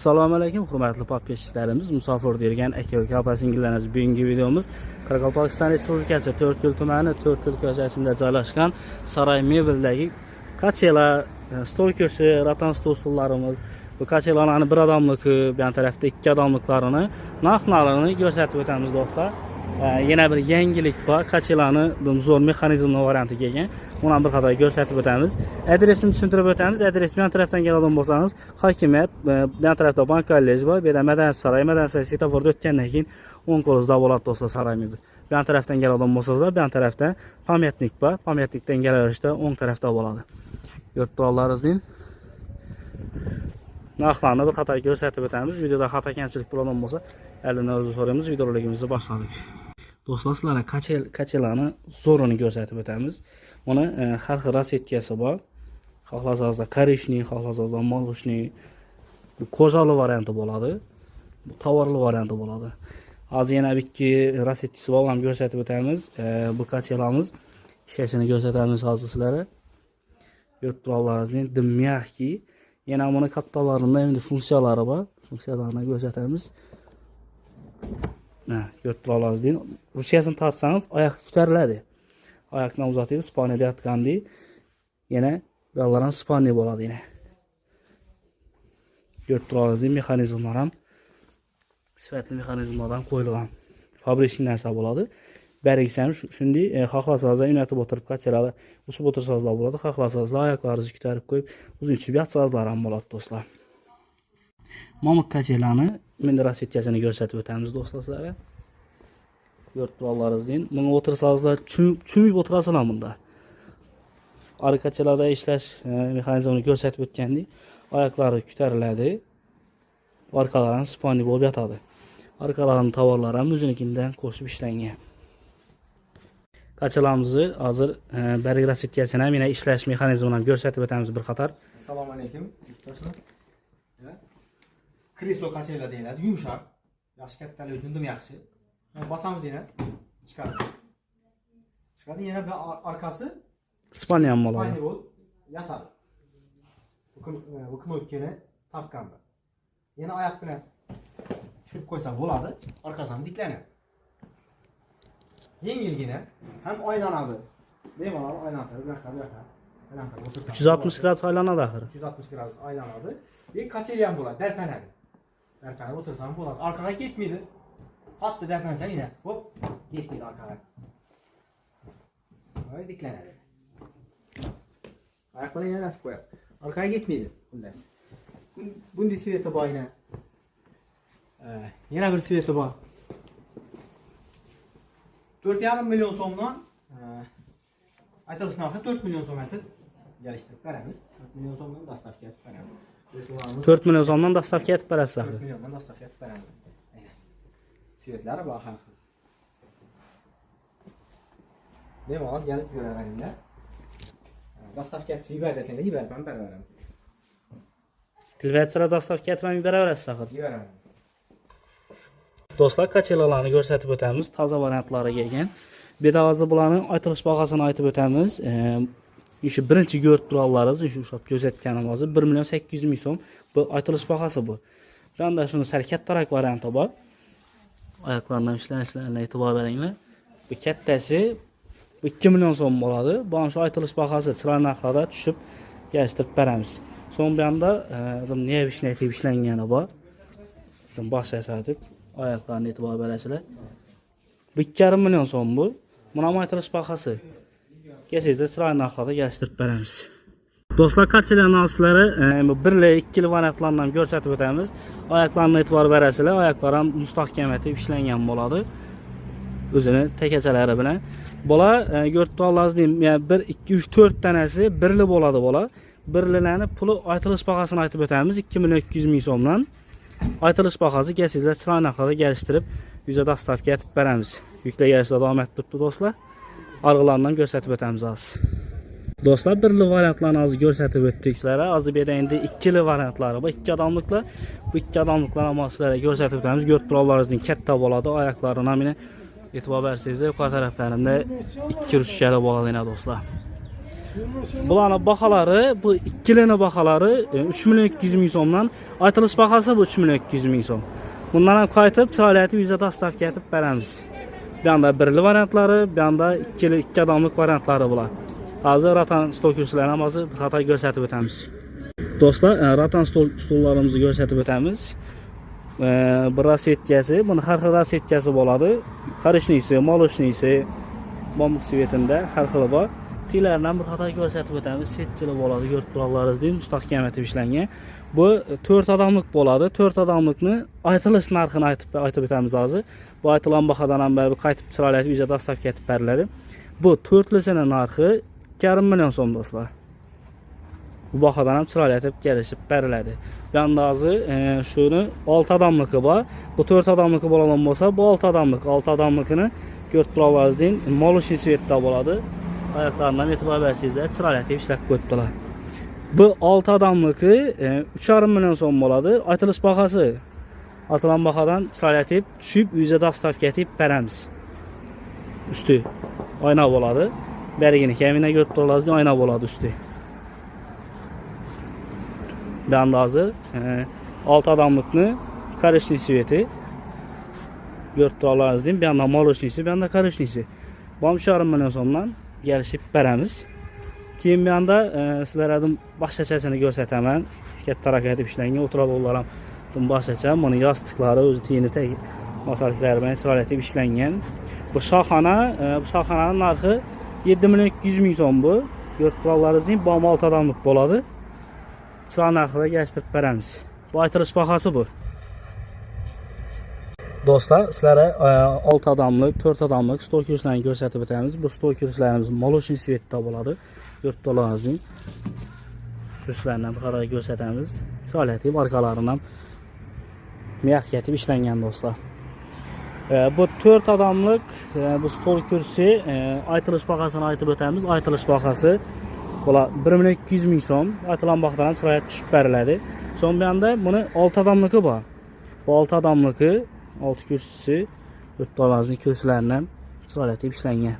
Assalomu alaykum, hurmatli podpishchilarimiz. Musofir deyilgan aka-uka opa-singillarimiz, bugungi videomiz Qoraqalpog'iston Respublikasi To'rtko'l tumani To'rtko'l ko'chasida joylashgan Saray Mebeldagi kachelar, stol kursi, ratan stollarimiz. Bu kachelarning bir odamligi, bu yon tarafda ikki odamliklarini narxlarini ko'rsatib o'tamiz do'stlar. Yana bir yangilik bor. Kachelarni zo'r mexanizmli varianti kelgan. Buni bir qator ko'rsatib o'tamiz. Adresini tushuntirib o'tamiz. Adres bu tarafdan keladigan bo'lsangiz, hokimiyat, bu tarafda bank kollej bor, bu yerda madaniyat saroyi svetoforda o'tgandan keyin o'ng qo'lingizda bo'ladi do'stlar Saray Mebel. Bu tarafdan keladigan bo'lsangiz, bu tarafda pamyatnik bor. Pamyatnikdan kelaverishda o'ng tarafda bo'ladi. Ko'rib turiblaringizning narxlarni bir qator ko'rsatib o'tamiz. Videoda xato kamchilik bo'lgan bo'lsa, alini o'zi so'raymiz. Videolarimizni boshladik. Do'stlar, sizlarga kachelarni zo'rini ko'rsatib o'tamiz. Buni har xil rasetkasi bor. Xohlasangiz korishniy, xohlasangiz molishniy, ko'zali varianti bo'ladi. Bu tovarli varianti bo'ladi. Hozir yana bir ikki rasetkasi bor, ham ko'rsatib o'tamiz. Bu kachelarimiz ishini ko'rsatamiz hozir sizlarga. Ko'rib turiblaringizning dimyahki. Yana buni kattalarida endi funksiyalari bor. Funksiyalarini ko'rsatamiz. Ko'rib turiblaringizning ruchkasini tortsangiz oyoq ko'tariladi. Oyoqni uzatib, spaniya yotgandek. Yana bular ham spaniya bo'ladi yana. Ko'rib turiblaringizning mexanizmlar ham sifatli mexanizmlardan qo'yilgan. Fabriklik narsa bo'ladi. Barigisi ham shunday xohlasangiz unatib o'tirib kachelarni usib o'tirsangiz bo'ladi. Xohlasangiz oyoqlaringizni ko'tarib qo'yib, uzun tushib yotsangiz ham bo'ladi do'stlar. Momuk kachelarni men rasetkasini ko'rsatib o'tamiz do'stlar sizlarga. Ko'rib turiblaringizning bunga o'tirsangizlar chumib o'tirasizlar bunda. Arkachalarda ishlash mexanizmini ko'rsatib o'tgandek, oyoqlari ko'tariladi. Orqalari ham spaniya bo'lib yotadi. Orqalarining tovarlari ham o'zinikidan qo'shib ishlangan. Kachelarimizni hozir barig rasetkasini ham yana ishlash mexanizmini ham ko'rsatib o'tamiz bir qator. Assalomu alaykum. Kreslo kachelar deyiladi, yumshoq. Yaxshi kattalar uchun dim yaxshi. Bosamiz yana chiqadi. Chiqadi yana bir arkasi Spaniya ham bo'ladi. Spaniya bo'lib yotadi. Bu knopkani tortganda. Yana oyoq bilan tushirib qo'ysa bo'ladi, orqasi ham diklanadi. Yengilgina ham aylanadi. Bemalol aylanadi, bu yoqqa, bu yoqqa. Aylantirib o'tirsa 360 gradus aylanadi axir. 360 gradus aylanadi. Ve kaçeli ham bo'ladi, darpanadi. Darpanib o'tirsam bo'ladi. Orqaga ketmaydi. Qattiq darpansam yana hop ketmaydi orqaga. Voy diklanadi. Oyoq bilan yana nasib qo'yadi. Orqaga ketmaydi bunday. Bunday sveti bor yana. Yana bir sveti bor. 4,5 milyon so'mdan aytilish narxi 4 milyon so'm etib geliştirib beramiz. 4 milyon so'mdan dastavka etib beramiz. 4 milyon so'mdan dastavka etib berasiz. 4 milyondan dastavka etib beramiz. Svetlari bor har xil. Bemalol gelib ko'raveringlar. Dastavka etib yubar desanglar yuborib ham beraveramiz. Tilvatsira dastavka etib ham beraverasiz axir. Yuboramiz. Do'stlar, kachelarni ko'rsatib o'tamiz. Toza variantlariga kelgan. Bedavazi bularning aytilish bahosini aytib o'tamiz. Shu birinchi ko'rib turiblaringiz, shu ushab ko'rsatganimiz 1 million 800 ming so'm. Bu aytilish bahosi bu. Bunda shuni sal kattaroq varianti bor. Oyoqlardan ishlanishlarga e'tibor beringlar. Bu kattasi 2 million so'm bo'ladi. Bu ham shu aytilish bahosi chiroyli narxlarda tushib kelishtirib beramiz. So'ng bu yerda nevishni aytib ishlangani bor. Bosh yasatib oyoqlarni e'tibor berasizlar. 2,5 million so'm bu. Buni ham aytilish bahosi. Kelsangizlar chiroyli narxlarda kelishtirib beramiz. Do'stlar, kachelar narxlari 1 li 2 li variantlarni ham ko'rsatib o'tamiz. Oyoqlarni e'tibor berasizlar. Oyoqlar ham mustahkam etib ishlangan bo'ladi. O'zini tekachalari bilan. Bola ko'rib turiblaringizning 1 2 3 4 tanasi 1 li bo'ladi bola. 1 lilarni puli aytilish bahosini aytib o'tamiz 2 million 200 ming so'mdan. Aytilish bahosi kelsangizlar chiroyli narxlarda kelishtirib yuza dastavka etib beramiz. Yuklaganishda davom etib turibdi do'stlar. Arg'lardan ko'rsatib o'tamiz hozir. Do'stlar, 1 li variantlarni hozir ko'rsatib o'tdik sizlarga. Hozir bu yerda endi 2 li variantlari bor. 2 odamliklar. Bu 2 odamliklar ham sizlarga ko'rsatib o'tamiz. Ko'rib turiblaringizning katta bo'ladi. Oyoqlarini ham e'tibor bersangizlar, yuqori taraflarida 2 ruchkali bo'ladi yana do'stlar. Bularning baholari, bu ikkilini baholari 3 million 200 ming so'mdan, aytilish bahosi bu 3 million 200 ming so'm. Bundan ham qaytib, chiroyli aytib viza dostavka etib beramiz. Bu yoqda birli variantlari, bu yoqda ikki odamlik variantlari bular. Hozir ratan stol kursilarini ham hozir bir xato ko'rsatib o'tamiz. Do'stlar, ratan stollarimizni ko'rsatib o'tamiz. Bir rosetkasi, buni har xil rosetkasi bo'ladi. Qarishniisi, moloshnisi, bambuk svetida har xili bor. Tilardan bir xato ko'rsatib o'tamiz. Setchili bo'ladi, ko'rib turiblaringiz, mustahkam etib ishlangan. Bu 4 odamlik bo'ladi. 4 odamlikni aytilish narxini aytib o'tamiz hozir. Bu aytilgan bahodan ham bir qaytib chiroyli aytib viza dostavka etib beriladi. Bu 4lisining narxi 2,5 million so'm do'stlar. Bu bahodan ham chiroyli aytib kelishib beriladi. Yanda hozir shuni 6 odamligi bor. Bu 4 odamligi bo'lgan bo'lsa, bu 6 odamlik. 6 odamligini ko'rib turiblaringiz, moloshniy svetda bo'ladi. Oyoqlaridan e'tibor bersangizlar, chiroyli aytib ishlab qo'yibdilar. Bu 6 odamligi 3,5 million so'm bo'ladi. Aytilish bahosi aytilgan bahodan chiroyli aytib tushib, uyga dostavka etib beramiz. Usti oyna bo'ladi. Berigini kamina ko'rib turiblaringiz, oyna bo'ladi usti. Ben de hazır 6 adamlıkını karışlı sveti görüntüleriniz diyeyim. Bir yandan moloshnisi, bir yandan karışlısı. Bu 3,5 million so'mdan gelişip beremiz. Keyin bir yanda sizlere başçasını gösteremem. Kattaroq etib ishlangan o'tiradiganlar ham başçacha. Buni yostiqlari o'zi tiyini tek masaliklar bilan chiroyli etib ishlangan. Bu shoxxonaning narxi 7 million 200 ming so'm bu. Görüntüleriniz diyeyim. Bu 6 adamlık bo'ladi. Çıran narxida geçtirib beramiz. Bu aytilish bahosi bu. Do'stlar, sizlarga 6 odamlik, 4 odamlik stol kurslarini ko'rsatib o'tamiz. Bu stol kurslarimiz moloshin svetda bo'ladi. Yurtdo'larimizning kurslarini bir qaror ko'rsatamiz. Chiroyli markalaridan ham miyaqyatib ishlangan do'stlar. Bu 4 odamlik bu stol kursi aytilish bahosini aytib o'tamiz. Aytilish bahosi bular 1 million 200 ming so'm. Aytilan bahodan chiroyli tushib beriladi. So'ng bu yerda buni 6 odamligi bor. Bu 6 odamligi 6 kursisi yurtdo'larimizning kurslaridan chiroyli etib ishlangan.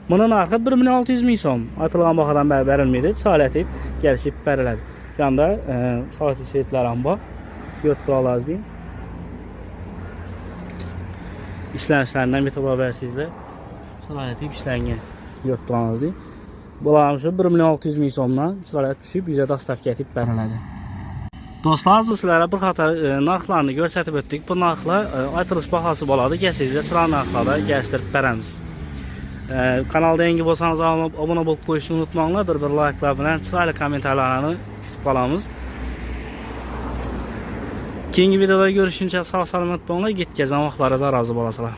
Buni narxi 1 million 600 ming so'm. Aytilgan bahodan berilmaydi, chiroyli etib kelishib beriladi. Bu yerda soat svetlar ham bor. Yurtdo'larimizning ishlanishlaridan e'tibor bersangizlar, chiroyli etib ishlangan yurtdo'larimizning. Bular shu 1 million 600 ming so'mdan chiroyli tushib, uyga dostavka etib beriladi. Do'stlar, sizlarga bir qator narxlarni ko'rsatib o'tdik. Bu narxlar aytilish bahosi bo'ladi. Kelsangizlar chiroyli narxlarda kelishtirib beramiz. Kanalda yangi bo'lsangiz obuna bo'lib qo'yishni unutmanglar. Bir like'lar bilan chiroyli kommentarlarni kutib qolamiz. Keyingi videoda görüşünce sağ salomat bo'linglar. Yetkazgan vaqtlaringiz rozi bo'lasizlar.